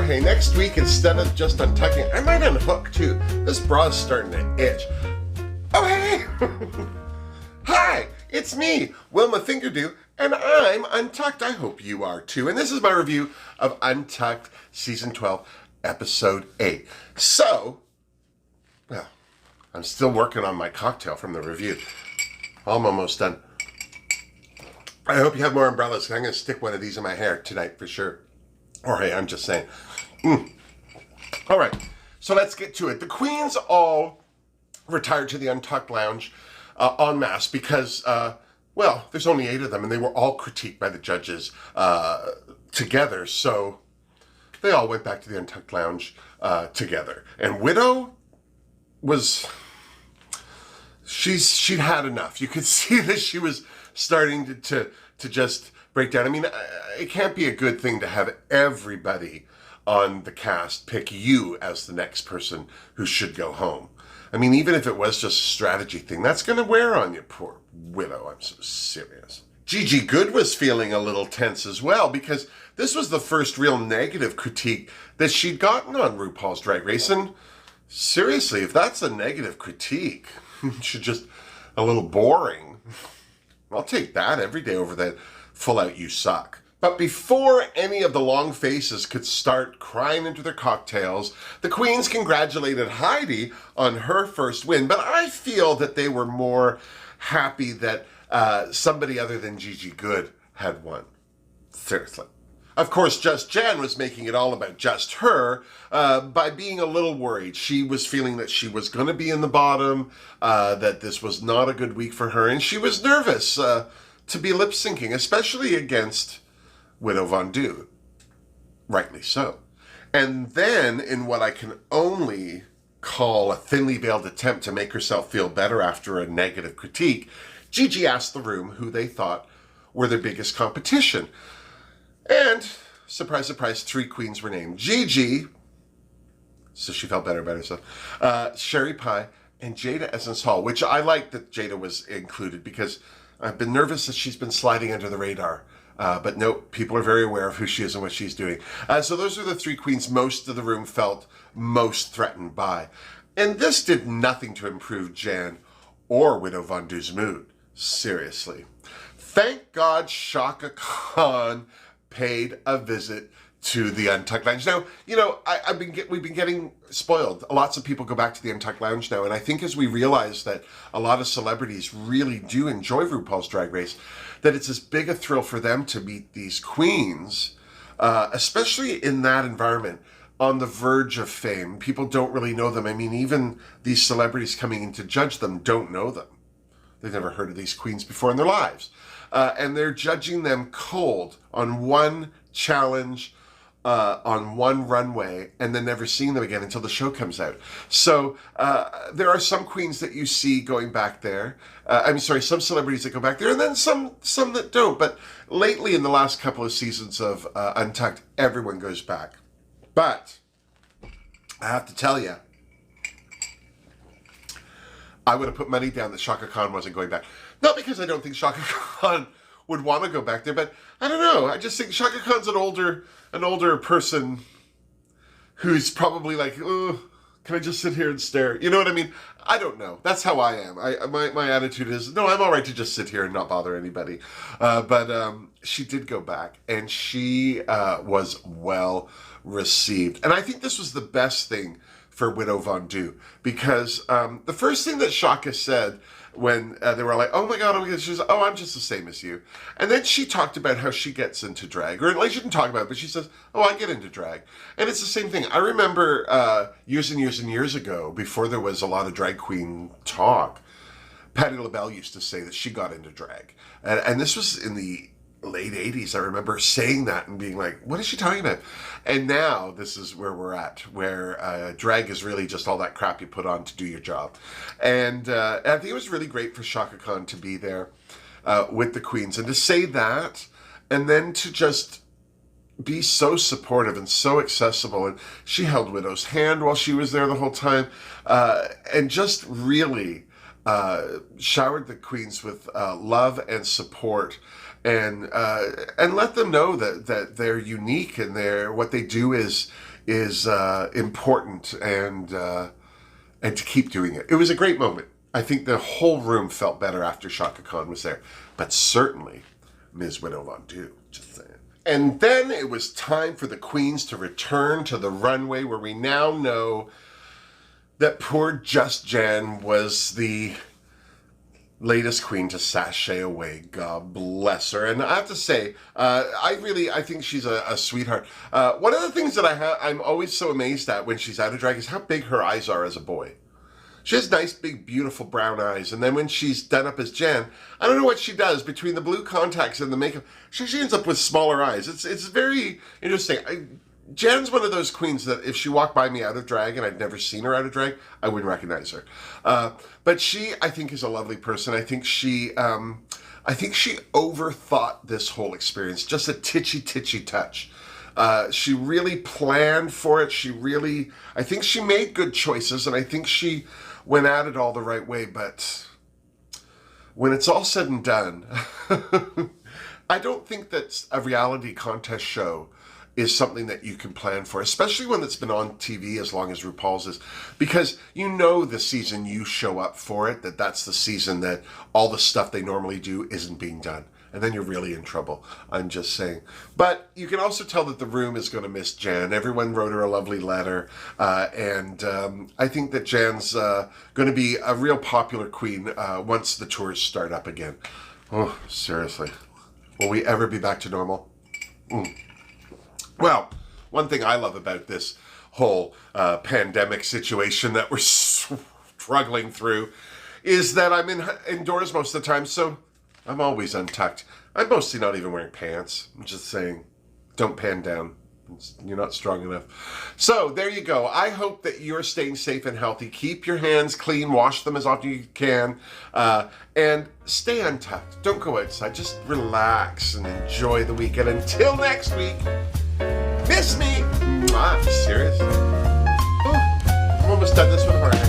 hey, next week, instead of just untucking, I might unhook too. This bra's starting to itch. Oh, hey! Hi, it's me, Wilma Fingerdo, and I'm Untucked. I hope you are too. And this is my review of Untucked Season 12, Episode 8. So, well, I'm still working on my cocktail from the review. I'm almost done. I hope you have more umbrellas. I'm going to stick one of these in my hair tonight for sure. Or hey, I'm just saying. All right, so let's get to it. The queens all retired to the Untucked Lounge en masse because, well, there's only 8 of them, and they were all critiqued by the judges together. So they all went back to the Untucked Lounge together. And Widow was, she'd had enough. You could see that she was starting to just break down. I mean, it can't be a good thing to have everybody on the cast pick you as the next person who should go home. I mean, even if it was just a strategy thing, that's going to wear on you, poor Widow. I'm so serious. Gigi Goode was feeling a little tense as well because this was the first real negative critique that she'd gotten on RuPaul's Drag Race. And seriously, if that's a negative critique, she's just a little boring. I'll take that every day over that full out you suck. But before any of the long faces could start crying into their cocktails, the queens congratulated Heidi on her first win. But I feel that they were more happy that somebody other than Gigi Goode had won. Seriously. Of course, Just Jen was making it all about just her by being a little worried. She was feeling that she was going to be in the bottom, that this was not a good week for her, and she was nervous to be lip-syncing, especially against Widow Von Du. Rightly so. And then, in what I can only call a thinly veiled attempt to make herself feel better after a negative critique, Gigi asked the room who they thought were their biggest competition. And, surprise, surprise, 3 queens were named. Gigi, so she felt better about herself, Sherry Pie, and Jada Essence Hall, which I like that Jada was included because I've been nervous that she's been sliding under the radar. But no, people are very aware of who she is and what she's doing. So those are the 3 queens most of the room felt most threatened by. And this did nothing to improve Jan or Widow Von Du's mood. Seriously. Thank God Chaka Khan paid a visit to the Untucked Lounge. Now, you know, we've been getting spoiled. Lots of people go back to the Untucked Lounge now, and I think as we realize that a lot of celebrities really do enjoy RuPaul's Drag Race, that it's as big a thrill for them to meet these queens, especially in that environment, on the verge of fame. People don't really know them. I mean, even these celebrities coming in to judge them don't know them. They've never heard of these queens before in their lives. And they're judging them cold on one challenge, on one runway, and then never seeing them again until the show comes out. So there are some queens that you see going back there. Some celebrities that go back there, and then some that don't. But lately, in the last couple of seasons of Untucked, everyone goes back. But I have to tell you, I would have put money down that Chaka Khan wasn't going back. Not because I don't think Chaka Khan would want to go back there, but I don't know. I just think Chaka Khan's an older person who's probably like, oh, can I just sit here and stare? You know what I mean? I don't know. That's how I am. My attitude is, no, I'm all right to just sit here and not bother anybody. But she did go back, and she was well received. And I think this was the best thing for Widow Von Du, because the first thing that Chaka said when they were like, oh my God, she was, oh, I'm just the same as you. And then she talked about how she gets into drag, or like she didn't talk about it, but she says, oh, I get into drag. And it's the same thing. I remember years and years and years ago, before there was a lot of drag queen talk, Patti LaBelle used to say that she got into drag. And this was in the late 80s. I remember saying that and being like, what is she talking about? And now this is where we're at, where drag is really just all that crap you put on to do your job. And I think it was really great for Chaka Khan to be there with the queens and to say that, and then to just be so supportive and so accessible. And she held Widow's hand while she was there the whole time, and just really showered the queens with love and support, and let them know that they're unique, and what they do is is important, and to keep doing it. It was a great moment. I think the whole room felt better after Chaka Khan was there, but certainly Ms. Wilma Untucked, just saying. And then it was time for the queens to return to the runway, where we now know that poor Just Jan was the latest queen to sashay away. God bless her. And I have to say, I think she's a sweetheart. One of the things that I'm always so amazed at when she's out of drag is how big her eyes are as a boy. She has nice, big, beautiful brown eyes. And then when she's done up as Jan, I don't know what she does between the blue contacts and the makeup. She ends up with smaller eyes. It's very interesting. Jan's one of those queens that if she walked by me out of drag and I'd never seen her out of drag, I wouldn't recognize her. But she, I think, is a lovely person. I think she overthought this whole experience, just a titchy touch. She really planned for it. I think she made good choices, and I think she went at it all the right way. But when it's all said and done, I don't think that a reality contest show is something that you can plan for, especially when it's been on TV as long as RuPaul's is, because you know the season you show up for it, that's the season that all the stuff they normally do isn't being done. And then you're really in trouble. I'm just saying. But you can also tell that the room is going to miss Jan. Everyone wrote her a lovely letter. And I think that Jan's going to be a real popular queen once the tours start up again. Oh, seriously. Will we ever be back to normal? Well, one thing I love about this whole pandemic situation that we're struggling through is that I'm indoors most of the time, so I'm always untucked. I'm mostly not even wearing pants. I'm just saying, don't pan down. You're not strong enough. So there you go. I hope that you're staying safe and healthy. Keep your hands clean. Wash them as often as you can. And stay untucked. Don't go outside. Just relax and enjoy the weekend. Until next week, miss me. Serious? Oh, I'm almost done this one.